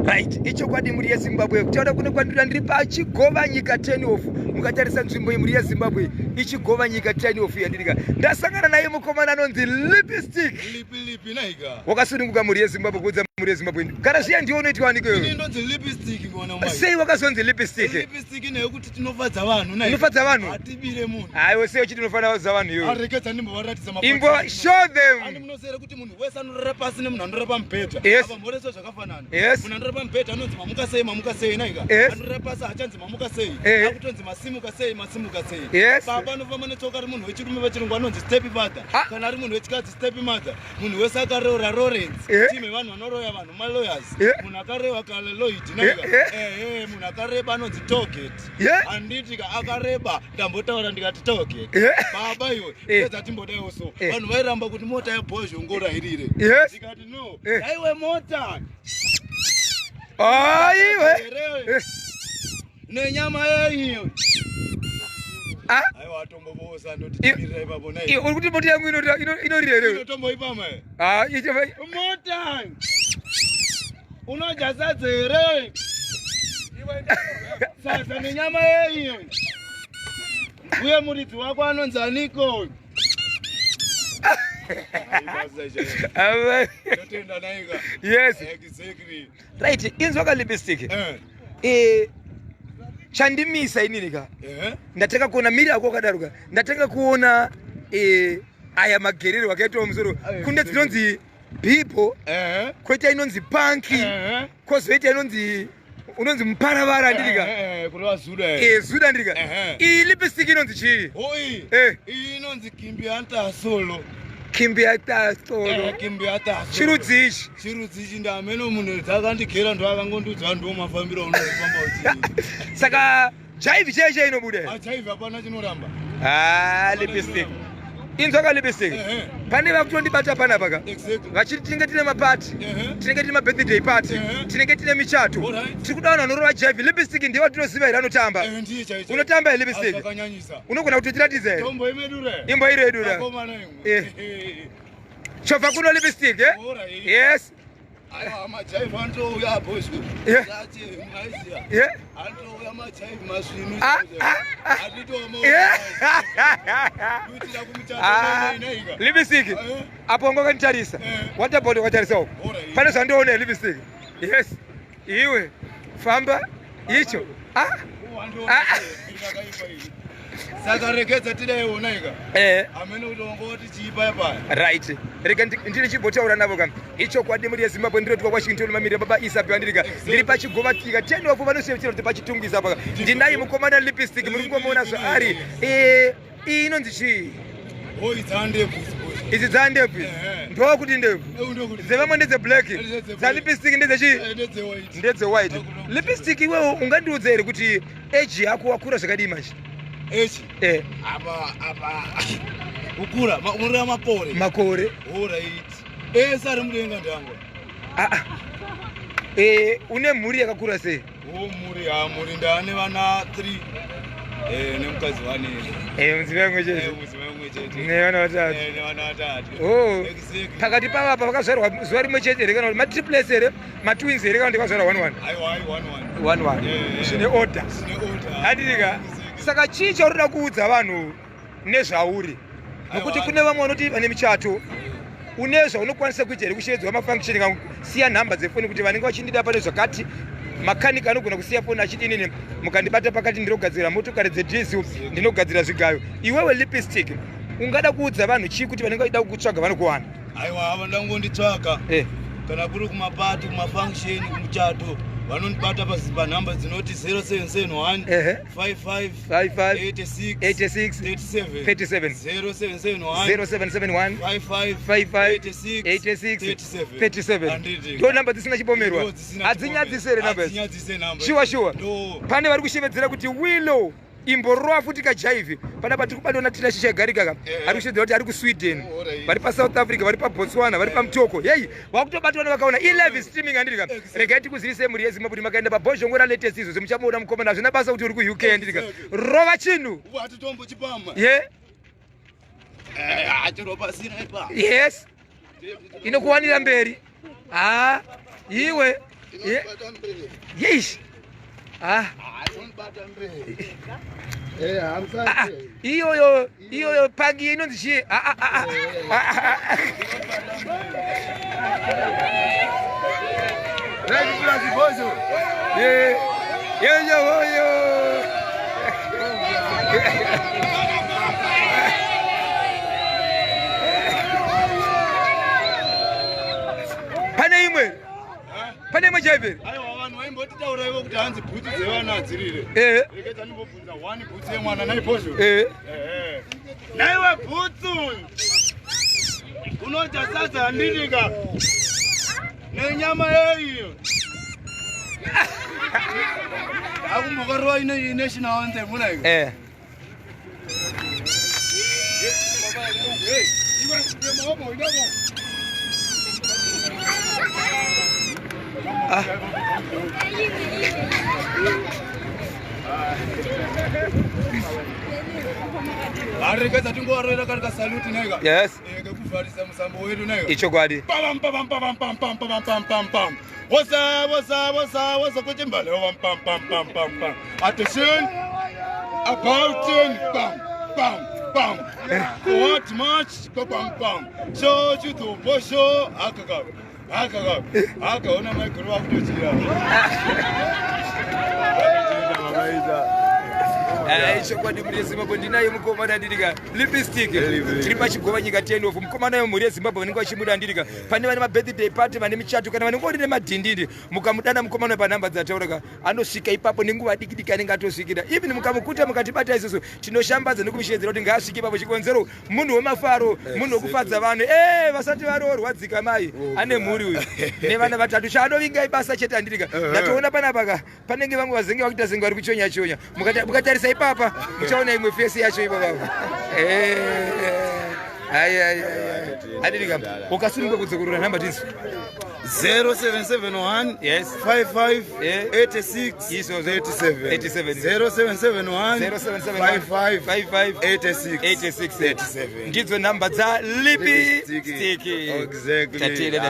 Right, icho kwadi muri yeZimbabwe kutaura kuno kwandira ndiri paChigovanyika turnoff. Mukatarisa nzvimbo muri yeZimbabwe iChigovanyika turnoff yandirika. Ndasangana naye mukomana anonzi Lipstick. Lipi naika. Wakasununguka muri yeZimbabwe kudza muri yeZimbabwe. Kana zviya ndiwo unoitwa niko. Ini ndonzi Lipstick ngona mai. Sei wakazonzi Lipstick? Lipstick ine kuti tinofadza vanhu naika. Unofadza vanhu? Atibire munhu. Aiwe sei uchiti unofana kudza vanhu iwe. Areketa nimbo varatidza mapati. Imbo show them. Ani munosere kuti munhu wese anorara pasi nemunhu anorara pamubhedha. Yes. Apa mboreso zvakafanana. Yes. Munhu anorara pamubhedha anonzi mamuka sei naika. Anorara pasi achanzi mamuka sei. Akutonzi masimuka sei. Yes. Baba anofamba netsoka rimunhu wechirume vechirungu anonzi step father. Kana ari munhu wechikadzi step mother. Munhu wese akareura Lawrence. Time vanhu vanoroya vanhu malawyers. Munhu akarewa kale Lloyd naika. Munhu akareba anonzi target. Anditi akareba ndambotaura ndikati target. Baba iwe pedza timbodaiwo so. Vanhu vairamba kuti mota yaBozho ngora irire. Ndikati no. Aiwe mota. Aiwe. Nenyama yeyo. Aiwa tombobosa ndotimirira ipapo nayi. Uri kuti mota yangu inorire. Inotombo ipama. Icho mota. Unojasadza here. Sasa nenyama yeyo. Uye muridzi wako anonzi Aniko. Yes. Exactly. Right, inzwaka Lipstick. Chandimisa ininika. Ndataka kuona miri yako kadaruka. Ndataka kuona aya magerere wakaitwa musoro. Kunde dzinonzi people. Koita inonzi punky. Kozoita inonzi unonzi muparavara ndirika. Kurwa Zuda. Zuda ndirika. Lipstick inonzi chii? Inonzi Kimbi Anta Solo. Kimbi Anta Solo. Kimbi Anta Solo. Chirudzichi ndameno munhu dzakandikera ndo akangondudza ndo mafambiro unofamba uti. Saka jive cheche inobude. Jive hapana chinoramba. Lipstick. Inzwaka Lipstick. Pane vakutondibata pana paka. Vachiti tinenge tine mapati. Tinenge tine birthday party. Tinenge tine michato. Tiri kuda vanhu vanorova jive. Lipstick ndiye watinoziva here anotamba. Unotamba here Lipstick. Unogona kutotiratidza here. Tombo imedura. Imbo iri edura. Chobva kuno Lipstick, Yes. Aiwa majive antouya Bozho. Zati maiziya. Antouya majive masvinu. Atitomo. Kuitira kumuchato naika. Lipstick. Apo ngokanitarisa. What about watarisa uko? Pane zvandoona Lipstick. Yes. Iwe famba icho. Saka rekeza tidaiwo naika. Amene utongoti chipa paya. Right. Rega ndiri chibotaura navo kam. Icho kwadi muri yeZimbabwe ndiro twa Washington mamire baba Isapi wandirika. Ndiri paChigovanyika turnoff vanosevechera kuti pachitungisa paka. Ndinayi mukomana Lipstick muri kungomuona zvo ari. Inonzi chii? Idzi dzandebvu. Ndo kuti ndebvu. Dzevamwe ndedze black. Dza Lipstick ndedze chii? Ndedze white. Lipstick iwewe ungandiudza here kuti age yako wakura zvakadii manje? Age? Apa. Ukura, muri makore. Makore. Alright. Sari mudenga ndango. Une mhuri yakakura sei? Muri ndane vana 3. Nemukadzi wane. Mudzimai mumwe chete. Mudzimai mumwe chete. Nevana vatatu. Nevana vatatu. Pakati pavo apa vakazvarwa zuva rimwe chete here kana kuti matriplets here, matwins here kana kuti vakazvarwa 1-1? Aiwa 1-1. Zvine order. Handirika. Saka chii chaurida kuudza vanhu nezvauri? Nokuti kune vamwe vanoti vane michato unezva unokwanisa kuita here kushedzwa mafunction kana kusiya nhamba dzefoni kuti vanenge vachindida pane zvakati. Makanika anogona kusiya foni achiti nini mukandibata pakati ndinogadzira motokari dzediesel ndinogadzira zvigayo. Iwewe Lipstick ungada kuudza vanhu chii kuti vanenge vachida kukutsvaga vanokuwana? Aiwa vandangonditsvaga. Kana kuri kumapati kumafunction kumuchato vanondibata panhamba dzinoti 0771 55 86 37 0771 55 37 ndo namba dzisina chipomerwa. Hadzinyadzise here namba idzi. Shuwa. Pane vari kushevedzera kuti Willow imborova futi kajive. Panapa tiri kubatona tina shisha garika ka. Ari kushevedzera kuti ari kuSweden. Vari paSouth Africa, vari paBotswana, vari paMutoko. Vakutobatona vakaona live streaming andirika. Regai tikuzivise muri yeZimbabwe kuti makaenda paBozho ngora latest izvo muchamuona mukomana. Hazvina basa kuti uri kuUK andirika. Rova chinhu. Watitombo chipama. Achiropa sina ipa. Yes. Inokuwanira mberi. Iwe Yes. Iyo pagi inonzi chi. Pane imwe chaiperi. Aiwa vanhu vaimbotitauraivo kuti hanzi bhutsu dzevana hadzirire. Reketa ndimbobvunza 1 bhutsu yemwana naiposho. Naiwe bhutsu unodya sadza handidika nenyama yeyo. Akumbokarova national anthem unaiko. Arikeza tingoarera katika saluti nega. Yes. Kufarisa musambo wetu nega. Ichokwadi. Pam pam pam pam pam pam pam pam pam pam. What's kuchimbale pam pam pam pam pam. Attention. About 10 pam pam pam. What much pam pam. Show you to posho akaka. Akaona Michael wakutochira. Ichokwadi muri Zimbabwe ndinayo mukomana ndirika lipstick tiri paChigovanyika turnoff mukomana yo muri Zimbabwe vanenge vachimuda ndirika pane vane mabirthday party vane michato kana vanenge vari nemadhindindi mukamudana mukomana panhamba dzataurika anosvika ipapo nenguva diki anenge atosvikira even mukamukuta mukatibata isusu tinoshambadza nekumusheedzera kuti ngaasvike ipapo chikonzero munhu wemafaro munhu wekufadza vanhu vasati varorwadzika mai ane mhuri uyu nevana vatatu chaanovingai basa chete andirika ndatoona panapa panenge vamwe vazenge vakuita zenge vari kuchonya mukatarisa ipapa muchaona imwe fesi yacho ipapa. Adirika ukasununga kudzokorora namba tinzi 0771 yes 55 86 0771 55 86 ndidzo namba dza lipstick. Exactly. Tatele.